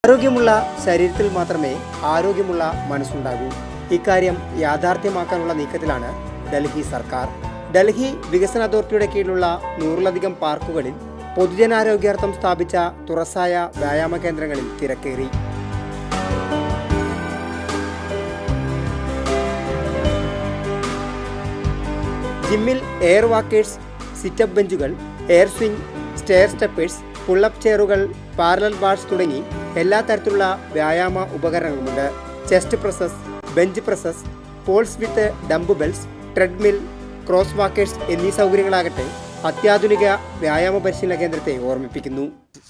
ആരോഗ്യമുള്ള ശരീരത്തിൽ മാത്രമേ ആരോഗ്യമുള്ള മനസ്സുണ്ടാകൂ. ഇക്കാര്യം യാഥാർത്ഥ്യമാക്കാനുള്ള നീക്കത്തിലാണ് ഡൽഹി സർക്കാർ. ഡൽഹി വികസന അതോറിറ്റിയുടെ കീഴിലുള്ള 100-ലധികം പാർക്കുകളിൽ പൊതുജനാരോഗ്യാർത്ഥം സ്ഥാപിച്ച തുറസായ വ്യായാമ കേന്ദ്രങ്ങളിൽ തിരക്കേറി. ജിമ്മിൽ എയർ വാക്കേഴ്സ്, സിറ്റപ്പ് ബെഞ്ചുകൾ, air swing, stair steppers, pull up ചെയറുകൾ, പാരലൽ ബാർസ് തുടങ്ങി എല്ലാ തരത്തിലുള്ള വ്യായാമ ഉപകരണങ്ങളുമുണ്ട്. Chest presses, bench presses, pulls with dumbbells, treadmill, cross walkers എന്നീ സൗകര്യങ്ങളാകട്ടെ അത്യാധുനിക വ്യായാമ പരിശീലന കേന്ദ്രത്തെ ഓർമ്മിപ്പിക്കുന്നു.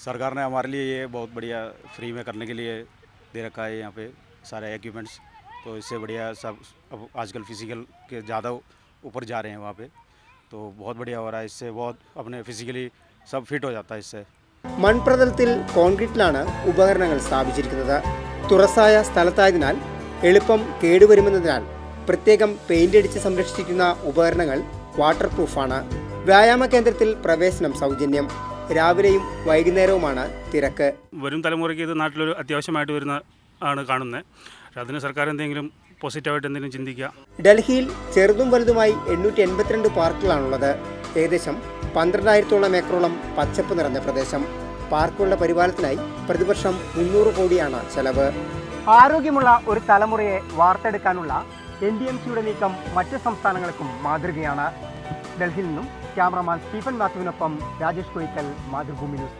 सरकार ने हमारे लिए ये बहुत बढ़िया फ्री में करने के लिए दे रखा है यहाँ पे सारे इक्विपमेंट्स. तो इससे बढ़िया सब अब आजकल फिजिकल के ज़्यादा ऊपर जा रहे हैं वहाँ पे, तो बहुत बढ़िया हो रहा है. इससे बहुत अपने फिजिकली सब फिट हो जाता है इससे. മൺപ്രതലത്തിൽ കോൺക്രീറ്റിലാണ് ഉപകരണങ്ങൾ സ്ഥാപിച്ചിരിക്കുന്നത്. തുറസായ സ്ഥലത്തായതിനാൽ എളുപ്പം കേടുവരുമെന്നതിനാൽ പ്രത്യേകം പെയിന്റ് അടിച്ച് സംരക്ഷിച്ചിരിക്കുന്ന ഉപകരണങ്ങൾ വാട്ടർ പ്രൂഫാണ്. വ്യായാമ കേന്ദ്രത്തിൽ പ്രവേശനം സൗജന്യം. രാവിലെയും വൈകുന്നേരവുമാണ് തിരക്ക്. വരും തലമുറയ്ക്ക് ഇത് നാട്ടിലൊരു അത്യാവശ്യമായിട്ട് വരുന്ന ആണ് കാണുന്നത്. അതിന് സർക്കാർ എന്തെങ്കിലും പോസിറ്റീവായിട്ട് എന്തെങ്കിലും ചിന്തിക്കുക. ഡൽഹിയിൽ ചെറുതും വലുതുമായി 882 പാർക്കുകളാണുള്ളത്. ഏകദേശം 12,000-ഓളം ഏക്കറോളം പച്ചപ്പ് നിറഞ്ഞ പ്രദേശം. പാർക്കുകളുടെ പരിപാലനത്തിനായി പ്രതിവർഷം 300 കോടിയാണ് ചെലവ്. ആരോഗ്യമുള്ള ഒരു തലമുറയെ വാർത്തെടുക്കാനുള്ള NDMCയുടെ നീക്കം മറ്റ് സംസ്ഥാനങ്ങൾക്കും മാതൃകയാണ്. ഡൽഹിയിൽ നിന്നും ക്യാമറമാൻ സ്റ്റീഫൻ മാത്യുവിനൊപ്പം രാജേഷ് കോയിക്കൽ, മാതൃഭൂമി ന്യൂസ്.